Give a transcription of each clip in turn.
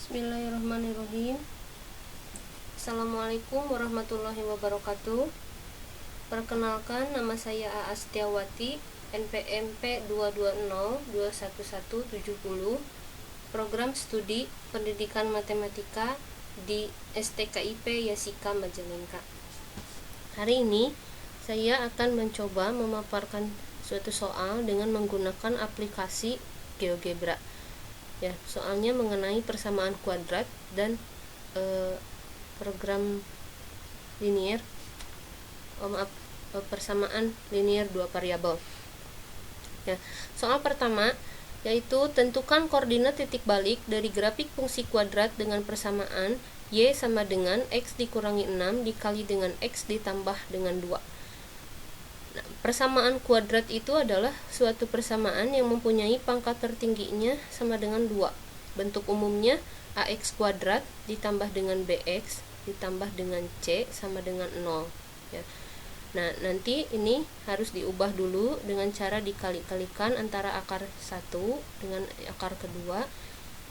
Bismillahirrahmanirrahim. Assalamualaikum warahmatullahi wabarakatuh. Perkenalkan, nama saya A. Astiawati, NPMP 220211170, Program Studi Pendidikan Matematika di STKIP Yasika Majalengka. Hari ini saya akan mencoba memaparkan suatu soal dengan menggunakan aplikasi GeoGebra. Ya, soalnya mengenai persamaan kuadrat dan program linier, persamaan linier dua variabel. Ya, soal pertama yaitu tentukan koordinat titik balik dari grafik fungsi kuadrat dengan persamaan y sama dengan x dikurangi 6 dikali dengan x ditambah dengan 2. Nah, persamaan kuadrat itu adalah suatu persamaan yang mempunyai pangkat tertingginya sama dengan 2. Bentuk umumnya ax kuadrat ditambah dengan bx ditambah dengan c sama dengan 0. Ya. Nah, nanti ini harus diubah dulu dengan cara dikali-kalikan antara akar 1 dengan akar kedua.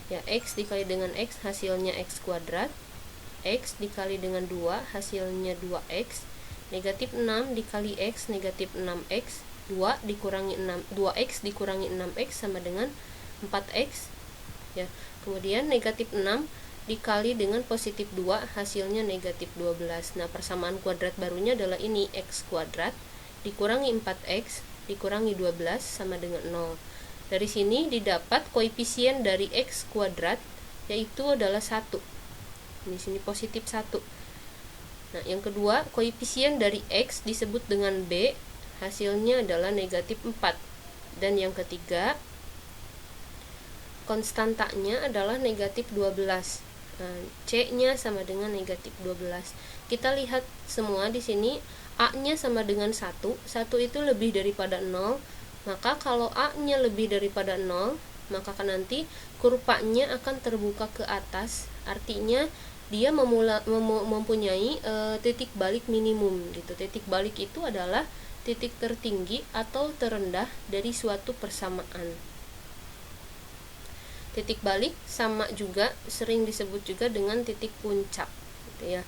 Ya, x dikali dengan x hasilnya x kuadrat, x dikali dengan 2 hasilnya 2x, negatif 6 dikali x negatif 6x, 2 dikurangi 6, 2x dikurangi 6x sama dengan 4x. Ya, kemudian negatif 6 dikali dengan positif 2 hasilnya negatif 12. Nah, persamaan kuadrat barunya adalah ini, x kuadrat dikurangi 4x dikurangi 12 sama dengan 0. Dari sini didapat koefisien dari x kuadrat yaitu adalah 1. Di sini positif 1. Nah, yang kedua, koefisien dari x disebut dengan b, hasilnya adalah negatif 4. Dan yang ketiga, konstantanya adalah negatif 12. Nah, c-nya sama dengan negatif 12. Kita lihat semua di sini, a-nya sama dengan 1. 1 itu lebih daripada 0. Maka kalau a-nya lebih daripada 0, maka nanti kurvanya akan terbuka ke atas. Artinya dia mempunyai titik balik minimum gitu. Titik balik itu adalah titik tertinggi atau terendah dari suatu persamaan. Titik balik sama juga sering disebut juga dengan titik puncak gitu ya.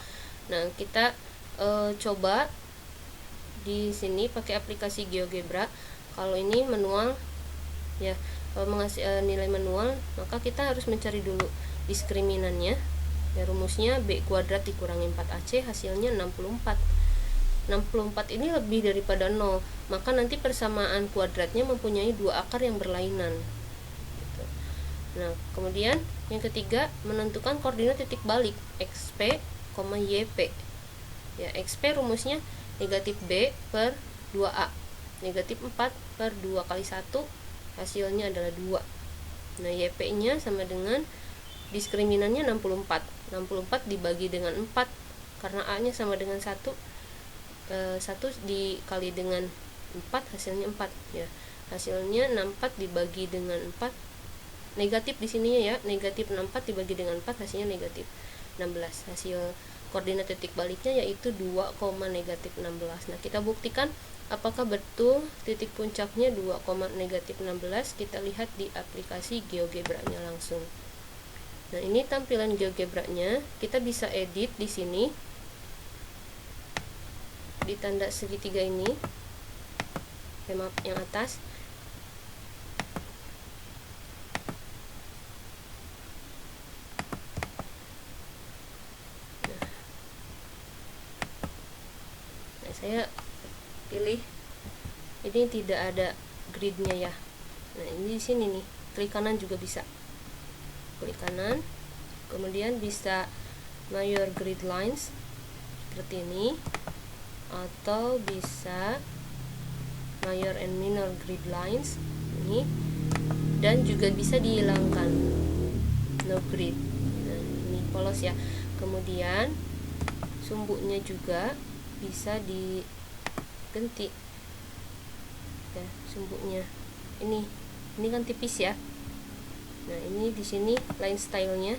Nah, kita coba di sini pakai aplikasi GeoGebra. Kalau ini manual ya, kalau mengasih nilai manual, maka kita harus mencari dulu diskriminannya. Ya, rumusnya b kuadrat dikurangi 4ac hasilnya 64. 64 ini lebih daripada 0, maka nanti persamaan kuadratnya mempunyai dua akar yang berlainan gitu. Nah, kemudian yang ketiga, menentukan koordinat titik balik xp, yp. Ya, xp rumusnya negatif b per 2a, negatif 4 per 2 kali 1 hasilnya adalah 2. Nah, yp nya sama dengan diskriminannya 64. 64 dibagi dengan 4 karena a nya sama dengan 1. 1 dikali dengan 4 hasilnya 4 ya. Hasilnya 64 dibagi dengan 4, negatif di sini ya, negatif 64 dibagi dengan 4 hasilnya negatif 16. Hasil koordinat titik baliknya yaitu 2, negatif 16. Nah, kita buktikan apakah betul titik puncaknya 2, negatif 16. Kita lihat di aplikasi GeoGebra-nya langsung. Nah, ini tampilan GeoGebra-nya. Kita bisa edit di sini di tanda segitiga ini, map yang atas. Nah, saya pilih ini tidak ada gridnya ya. Nah, ini di sini nih, klik kanan juga bisa. Klik kanan, kemudian bisa major grid lines seperti ini, atau bisa major and minor grid lines ini, dan juga bisa dihilangkan no grid. Nah, ini polos ya. Kemudian sumbunya juga bisa diganti ya, sumbunya ini kan tipis ya. Nah, ini di sini line stylenya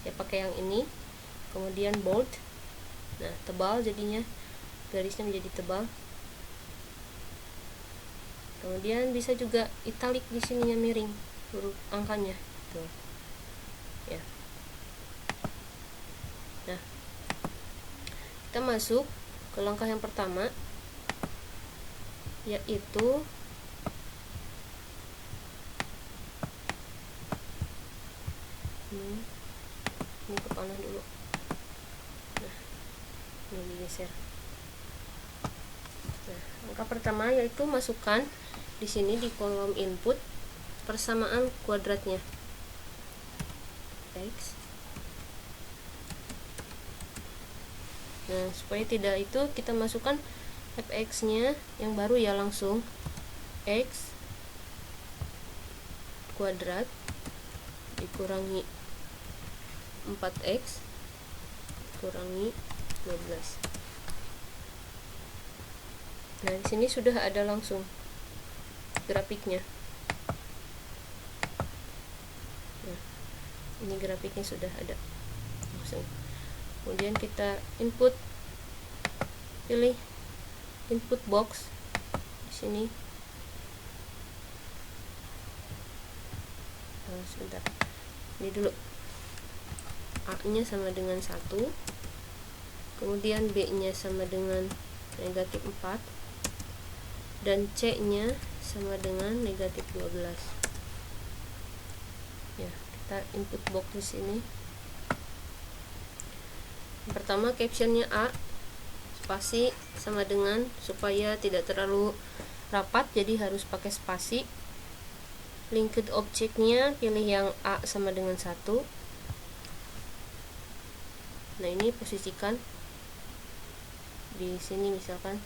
ya, pakai yang ini. Kemudian bold. Nah, tebal jadinya, garisnya menjadi tebal. Kemudian bisa juga italic, di sininya miring huruf angkanya tuh. ya. Nah, kita masuk ke langkah yang pertama, yaitu ini ke panah dulu. Nah, ini digeser. Nah, langkah pertama yaitu masukkan di sini di kolom input persamaan kuadratnya x. Nah, supaya tidak itu kita masukkan fx nya yang baru ya, langsung x kuadrat dikurangi 4x kurangi 12. Nah, di sini sudah ada langsung grafiknya. Nah, ini grafiknya sudah ada langsung. Kemudian kita input, pilih input box di sini. Nah, sebentar, ini dulu. A nya sama dengan 1, kemudian B nya sama dengan negatif 4, dan C nya sama dengan negatif 12. Ya, kita input box di sini. Yang pertama captionnya A, spasi sama dengan, supaya tidak terlalu rapat jadi harus pakai spasi. Linked objeknya pilih yang A sama dengan 1. Nah, ini posisikan di sini misalkan.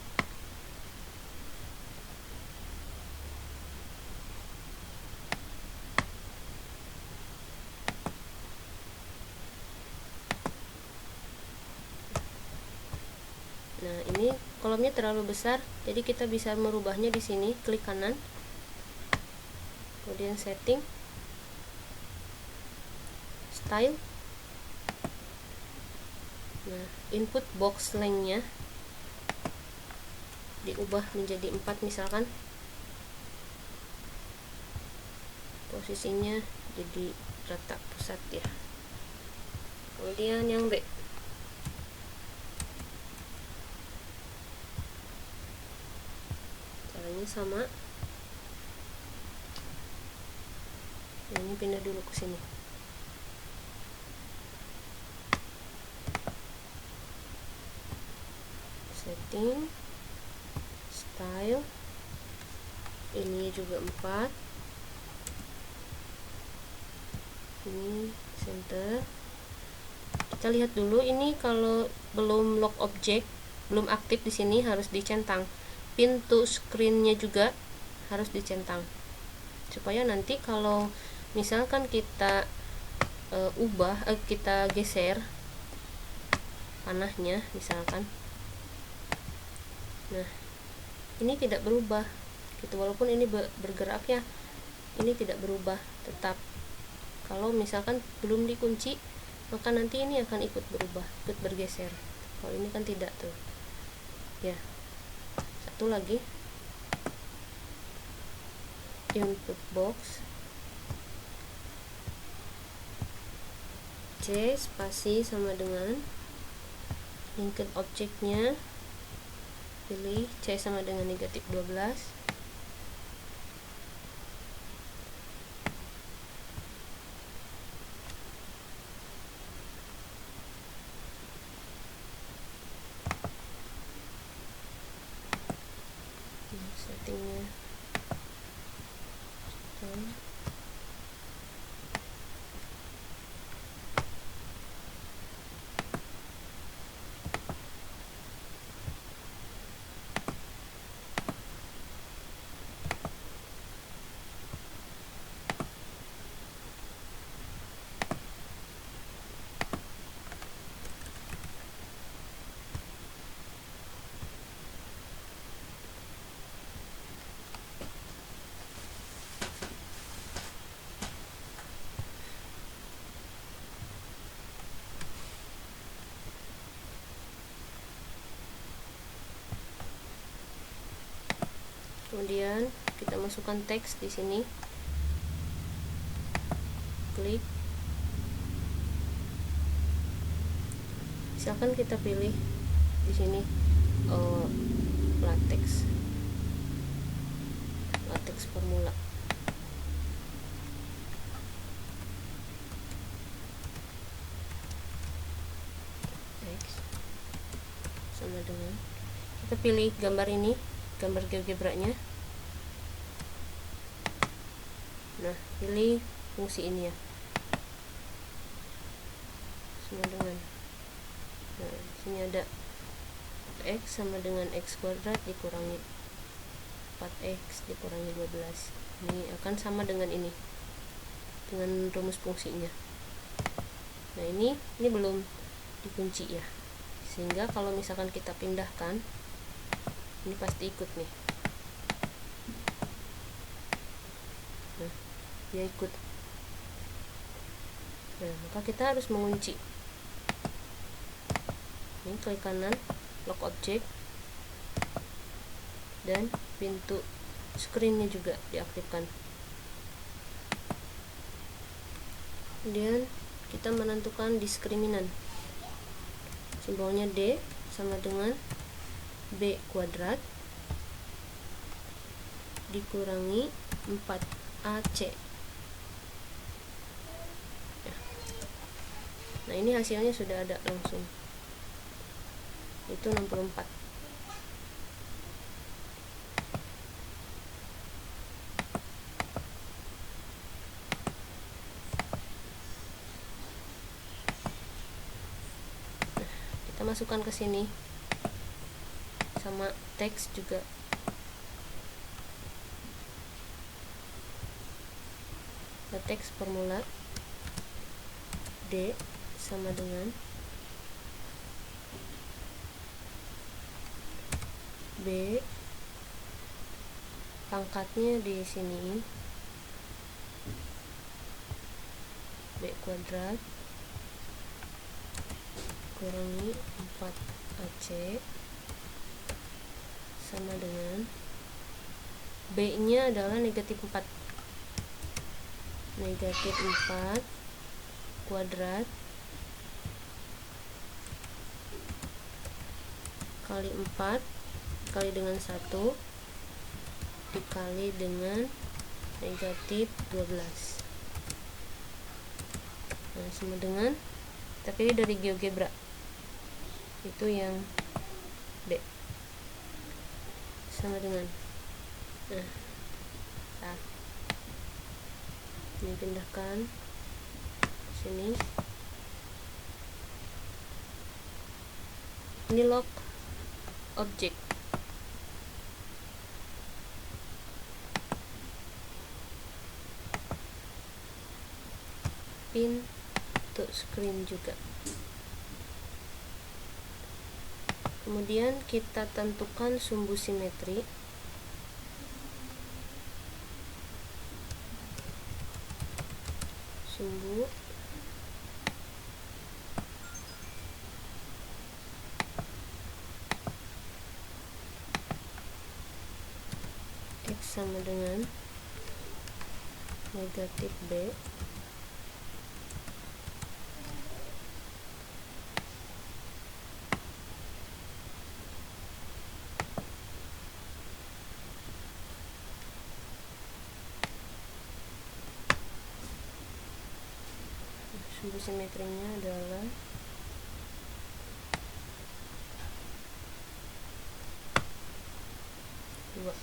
Nah, ini kolomnya terlalu besar, jadi kita bisa merubahnya di sini, klik kanan, kemudian setting, style. Nah, input box length-nya diubah menjadi 4 misalkan. Posisinya jadi rata pusat ya. Kemudian yang B, caranya sama. Nah, ini pindah dulu ke sini. Setting, style, ini juga 4, ini center. Kita lihat dulu ini, kalau belum lock object, belum aktif di sini harus dicentang. Pintu screen-nya juga harus dicentang, supaya nanti kalau misalkan kita kita geser panahnya misalkan, nah ini tidak berubah gitu, walaupun ini bergerak ya, ini tidak berubah tetap. Kalau misalkan belum dikunci, maka nanti ini akan ikut berubah, ikut bergeser. Kalau ini kan tidak tuh ya. Satu lagi, input box C spasi sama dengan linked objeknya, pilih C sama dengan negatif 12. Settingnya kemudian kita masukkan teks di sini, klik Misalkan kita pilih di sini latex formula. X sama dengan, kita pilih gambar ini, gambar GeoGebra-nya. Nah, pilih fungsi ini ya, sama dengan, nah di sini ada x sama dengan x kuadrat dikurangi 4x dikurangi 12. Ini akan sama dengan ini, dengan rumus fungsinya. Nah, ini belum dikunci ya, sehingga kalau misalkan kita pindahkan, ini pasti ikut nih. Nah, dia ikut. Nah, maka kita harus mengunci. Ini klik kanan, lock object, dan pintu screen-nya juga diaktifkan. Kemudian kita menentukan diskriminan, simbolnya D sama dengan B kuadrat dikurangi 4AC. Nah, ini hasilnya sudah ada langsung, itu 64. Kita masukkan ke sini, sama teks juga. Teks formula D sama dengan B, pangkatnya di sini B kuadrat kurangi 4AC sama dengan B nya adalah negatif 4 kuadrat kali 4 kali dengan 1 dikali dengan negatif 12. Nah, sama dengan, kita pilih dari GeoGebra, itu yang D, sama dengan, nah ini pindahkan sini, ini lock object, pintu screen juga. Kemudian kita tentukan sumbu simetri. Sumbu X sama dengan negatif B sumbu simetrinya adalah dua.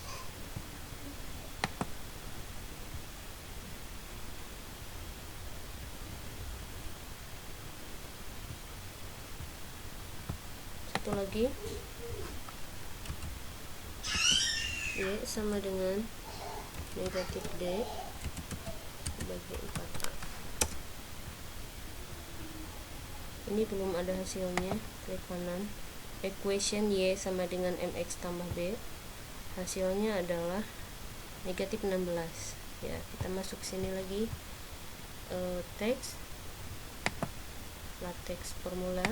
Satu lagi, Y sama dengan negatif D bagi 4A. Ini belum ada hasilnya, klik kanan, equation Y sama dengan MX tambah B, hasilnya adalah negatif 16 ya. Kita masuk sini lagi, teks, latex formula,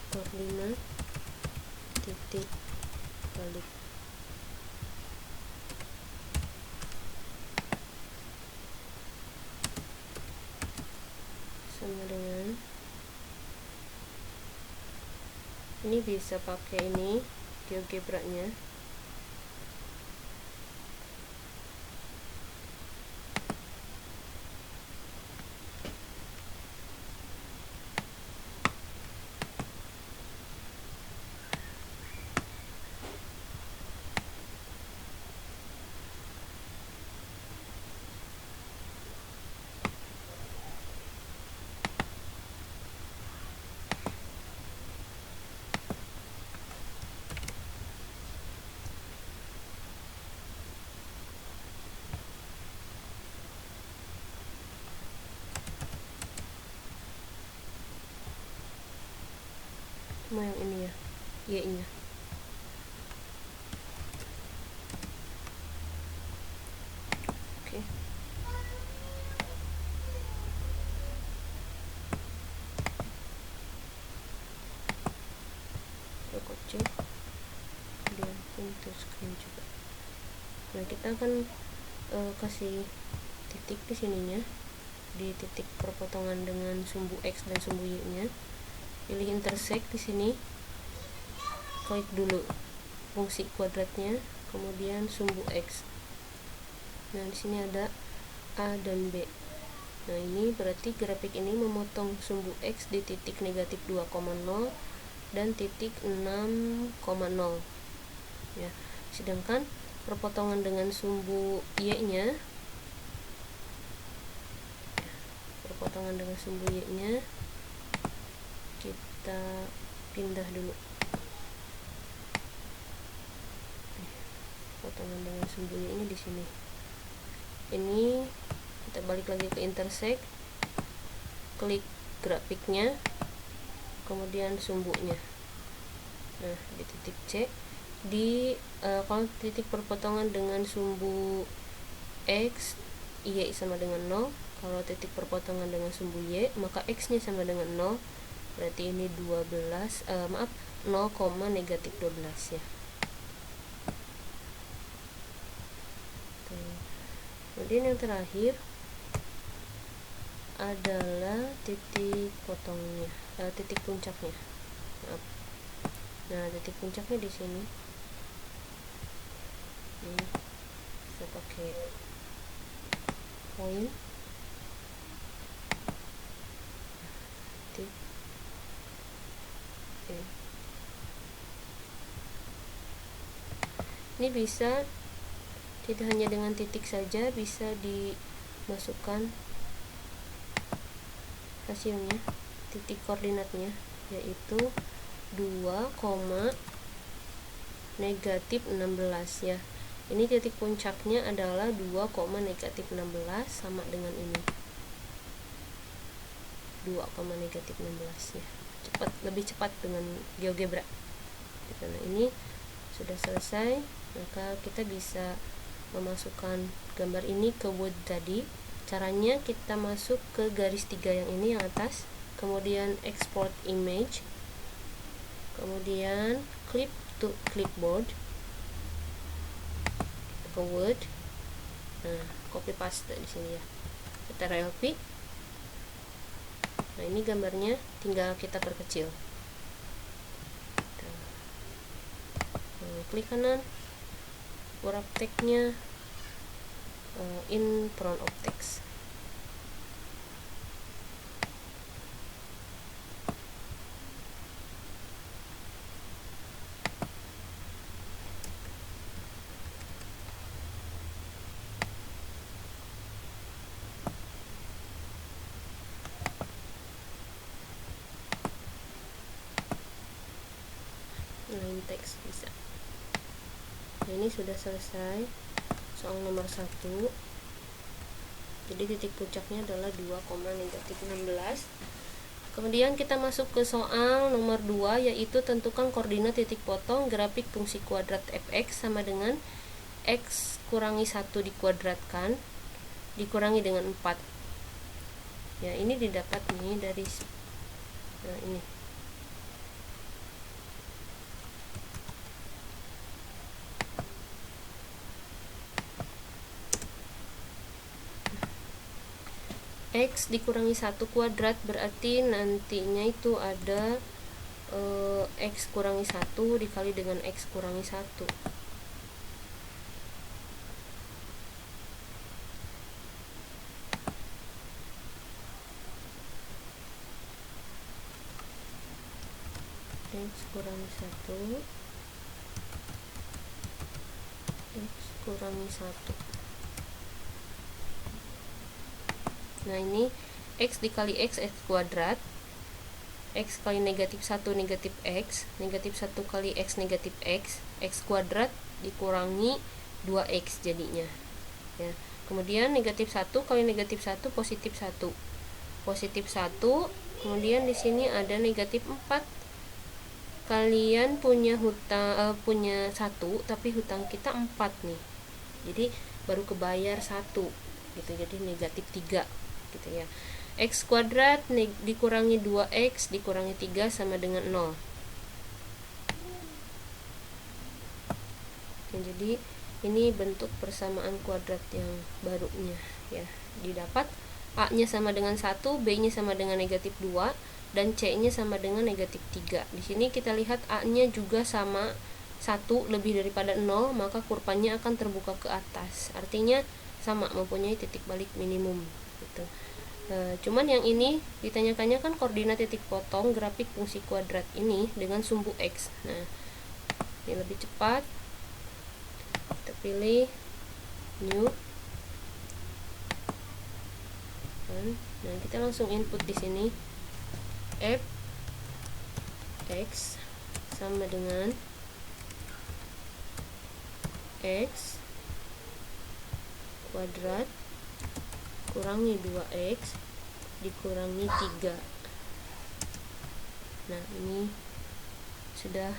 koordinat titik balik. Ini bisa pakai ini GeoGebra-nya. Cuma yang ini ya, Y-nya. Oke. Kocek. Kemudian pintu screen juga. Nah, kita akan kasih titik di sininya, di titik perpotongan dengan sumbu X dan sumbu Y-nya. Pilih intersect di sini, klik dulu fungsi kuadratnya, kemudian sumbu X. Nah, di sini ada A dan B. Nah, ini berarti grafik ini memotong sumbu X di titik negatif 2,0 dan titik 6,0 ya. Sedangkan perpotongan dengan sumbu Y-nya, kita pindah dulu. Potongan dengan sumbu Y-nya di sini. Ini kita balik lagi ke intersect, klik grafiknya, kemudian sumbunya. Nah, di titik C, kalau titik perpotongan dengan sumbu X, Y sama dengan 0. Kalau titik perpotongan dengan sumbu Y, maka X nya sama dengan 0. Berarti ini 0, negatif 12 ya. Kemudian yang terakhir adalah titik potongnya, titik puncaknya. Nah, titik puncaknya di sini. Ini bisa pakai point. Ini bisa tidak hanya dengan titik saja, bisa dimasukkan hasilnya, titik koordinatnya, yaitu 2, negatif 16 ya. Ini titik puncaknya adalah 2, negatif 16 sama dengan ini, 2, negatif 16 ya. Lebih cepat dengan GeoGebra. Nah, ini sudah selesai, maka kita bisa memasukkan gambar ini ke Word tadi. Caranya kita masuk ke garis 3 yang ini, yang atas, kemudian export image, kemudian clip to clipboard, ke Word. Nah, copy paste di sini ya, Ctrl V. Nah, ini gambarnya tinggal kita perkecil. Klik kanan, wrap text-nya in front of text. Line text bisa. Nah, ini sudah selesai soal nomor 1. Jadi titik puncaknya adalah 2, negatif 16. Kemudian kita masuk ke soal nomor 2, yaitu tentukan koordinat titik potong grafik fungsi kuadrat fx sama dengan x kurangi 1 dikuadratkan dikurangi dengan 4. Ya, ini didapat nih dari ini. X dikurangi 1 kuadrat berarti nantinya itu ada X kurangi 1 dikali dengan X kurangi 1. X kurangi 1, X kurangi 1. Nah, ini X dikali X kuadrat, X kali negatif 1 negatif X, negatif 1 kali X negatif X kuadrat dikurangi 2X jadinya ya. Kemudian negatif 1 kali negatif 1 positif 1, positif 1. Kemudian di sini ada negatif 4. Kalian punya hutang punya 1, tapi hutang kita 4 nih, jadi baru kebayar 1 gitu, jadi negatif 3 gitu ya. X kuadrat dikurangi 2X dikurangi 3 sama dengan 0. Oke, jadi ini bentuk persamaan kuadrat yang barunya ya. Didapat A nya sama dengan 1, B nya sama dengan negatif 2, dan C nya sama dengan negatif 3. Di sini kita lihat A nya juga sama 1 lebih daripada 0, maka kurvanya akan terbuka ke atas, artinya sama, mempunyai titik balik minimum gitu. Cuman yang ini ditanyakannya kan koordinat titik potong grafik fungsi kuadrat ini dengan sumbu X. Nah, ini lebih cepat, kita pilih new. Nah, kita langsung input di sini f X sama dengan X kuadrat kurangi 2X dikurangi 3. Nah, ini sudah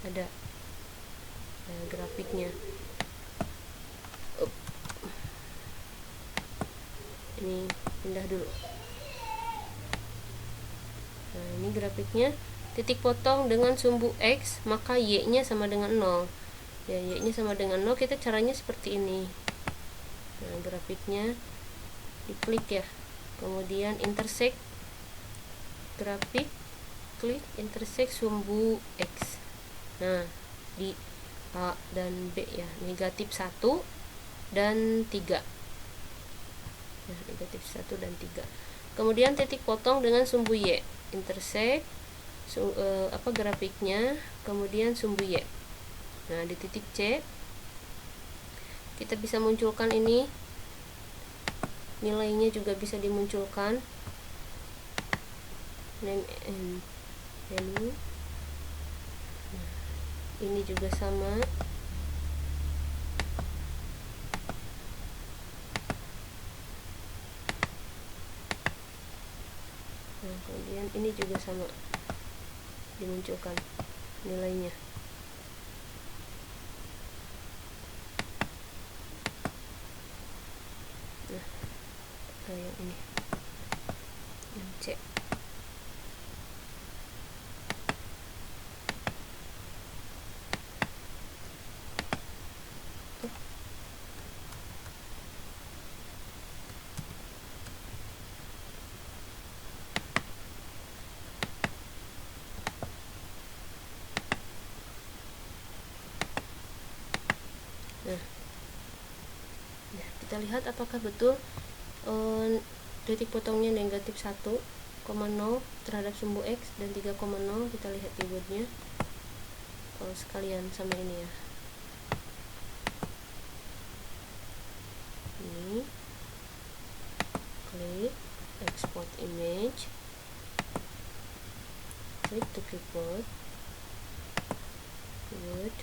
ada grafiknya. Ini pindah dulu. Nah, ini grafiknya titik potong dengan sumbu X, maka Y nya sama dengan 0 ya. Y nya sama dengan 0, kita caranya seperti ini. Nah, grafiknya diklik ya, kemudian intersect grafik, klik intersect sumbu X. Nah, di A dan B ya, negatif 1 dan 3. Nah, negatif 1 dan 3. Kemudian titik potong dengan sumbu Y, intersect grafiknya, kemudian sumbu Y. Nah, di titik C kita bisa munculkan ini, nilainya juga bisa dimunculkan, name and value. Nah, ini juga sama. Nah, kemudian ini juga sama dimunculkan nilainya. Nah, yang ini yang C. Nah, kita lihat apakah betul titik potongnya negatif 1,0 terhadap sumbu X dan 3,0. Kita lihat keywordnya sekalian sama ini ya. Ini klik export image, klik to clipboard, keyword,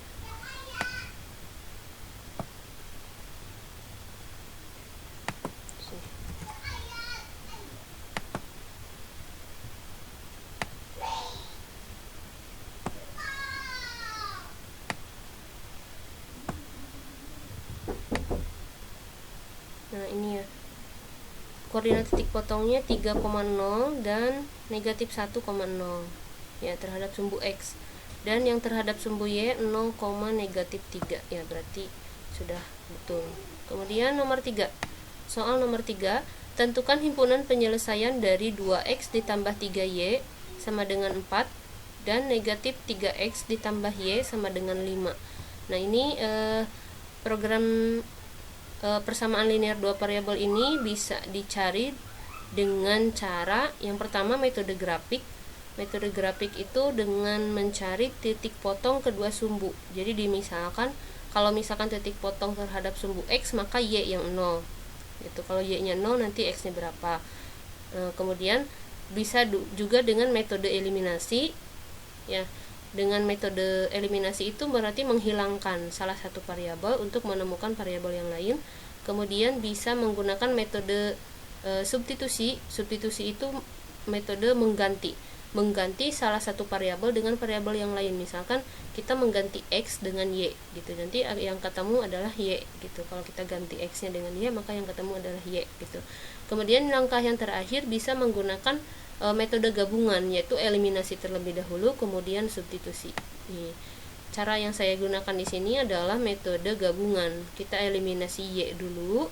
nah ini ya, koordinat titik potongnya 3,0 dan negatif 1,0 ya terhadap sumbu X, dan yang terhadap sumbu Y 0, negatif 3 ya, berarti sudah betul. Kemudian nomor 3, soal nomor 3, tentukan himpunan penyelesaian dari 2X ditambah 3Y sama dengan 4 dan negatif 3x ditambah y sama dengan 5. Nah, ini program persamaan linear dua variabel ini bisa dicari dengan cara yang pertama metode grafik. Metode grafik itu dengan mencari titik potong kedua sumbu. Jadi misalkan kalau misalkan titik potong terhadap sumbu x, maka y yang 0. Gitu. Kalau y-nya 0, nanti x-nya berapa. Kemudian bisa juga dengan metode eliminasi. Ya, dengan metode eliminasi itu berarti menghilangkan salah satu variabel untuk menemukan variabel yang lain. Kemudian bisa menggunakan metode substitusi. Substitusi itu metode mengganti salah satu variabel dengan variabel yang lain. Misalkan kita mengganti x dengan y gitu, nanti yang ketemu adalah y gitu. Kalau kita ganti x-nya dengan y, maka yang ketemu adalah y gitu. Kemudian langkah yang terakhir bisa menggunakan metode gabungan, yaitu eliminasi terlebih dahulu kemudian substitusi. Nih, cara yang saya gunakan di sini adalah metode gabungan. Kita eliminasi y dulu.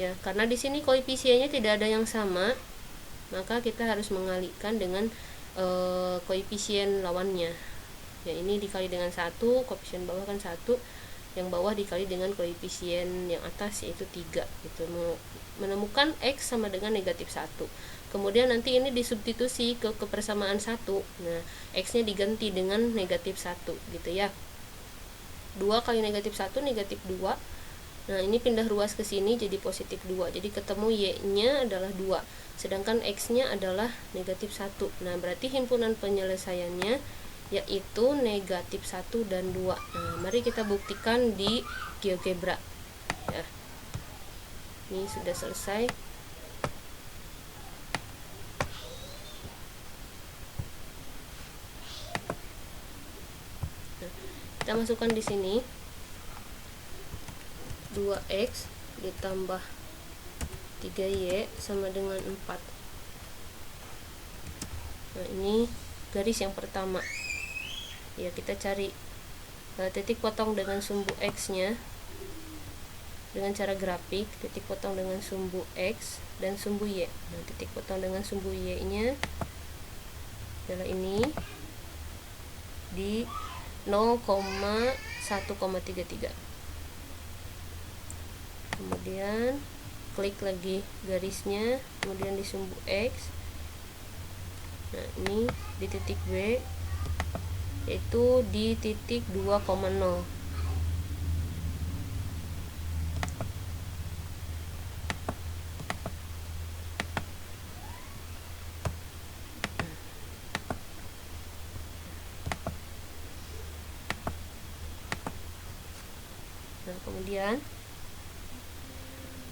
Ya, karena di sini koefisiennya tidak ada yang sama, maka kita harus mengalihkan dengan koefisien lawannya. Ya, ini dikali dengan 1, koefisien bawah kan 1, yang bawah dikali dengan koefisien yang atas yaitu 3 gitu. Menemukan x sama dengan negatif 1. Kemudian nanti ini disubstitusi ke persamaan 1. Nah, x-nya diganti dengan negatif 1 gitu ya. 2 kali negatif 1 negatif 2. Nah, ini pindah ruas ke sini jadi positif 2. Jadi ketemu y-nya adalah 2. Sedangkan x-nya adalah negatif 1. Nah, berarti himpunan penyelesaiannya yaitu negatif 1 dan 2. Nah, mari kita buktikan di GeoGebra. Ya. Ini sudah selesai. Nah, kita masukkan di sini 2x ditambah 3y sama dengan 4. Nah, ini garis yang pertama. Ya, kita cari titik potong dengan sumbu x-nya dengan cara grafik, titik potong dengan sumbu x dan sumbu y. Nah, titik potong dengan sumbu y-nya adalah ini di 0,1,33. Kemudian klik lagi garisnya, kemudian di sumbu x. Nah, ini di titik B yaitu di titik 2,0. Nah, kemudian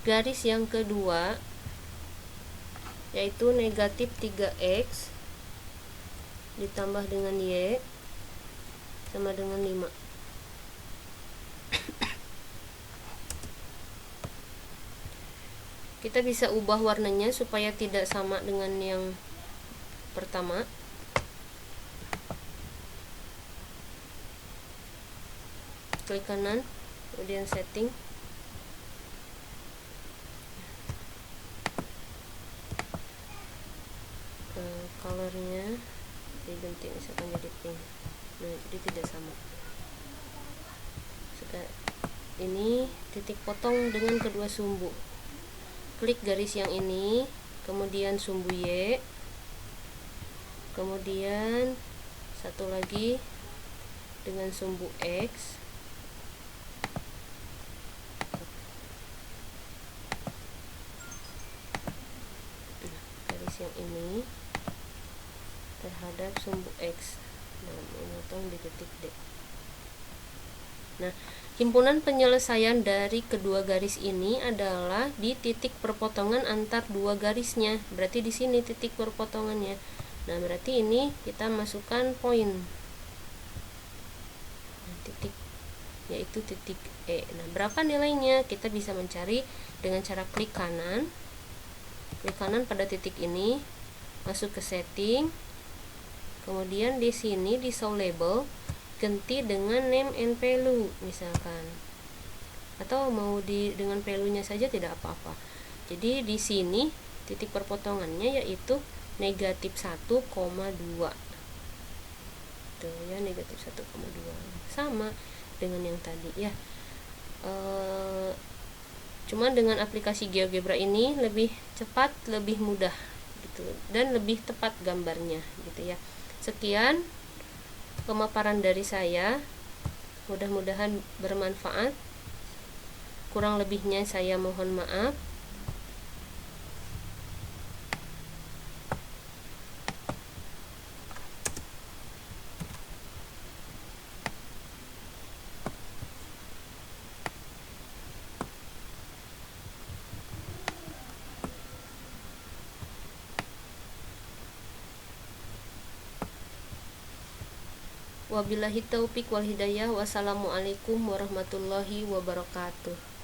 garis yang kedua yaitu negatif 3x ditambah dengan y sama dengan 5. Kita bisa ubah warnanya supaya tidak sama dengan yang pertama. Klik kanan, kemudian setting. Colornya diganti misalkan jadi pink. Nah, jadi tidak sama. Ini titik potong dengan kedua sumbu. Klik garis yang ini, kemudian sumbu y, kemudian satu lagi dengan sumbu x. Garis yang ini terhadap sumbu x dan memotong di titik D. Nah, himpunan penyelesaian dari kedua garis ini adalah di titik perpotongan antar dua garisnya. Berarti di sini titik perpotongannya. Nah, berarti ini kita masukkan poin. Nah, titik yaitu titik E. Nah, berapa nilainya? Kita bisa mencari dengan cara klik kanan. Klik kanan pada titik ini, masuk ke setting. Kemudian di sini di show label ganti dengan name and value misalkan, atau mau dengan value-nya saja tidak apa-apa. Jadi di sini titik perpotongannya yaitu negatif 1,2. gitu ya, negatif 1,2 sama dengan yang tadi ya. Cuman dengan aplikasi GeoGebra ini lebih cepat, lebih mudah gitu, dan lebih tepat gambarnya gitu ya. Sekian pemaparan dari saya, mudah-mudahan bermanfaat. Kurang lebihnya saya mohon maaf. Wabillahi taufik wal hidayah. Wassalamualaikum warahmatullahi wabarakatuh.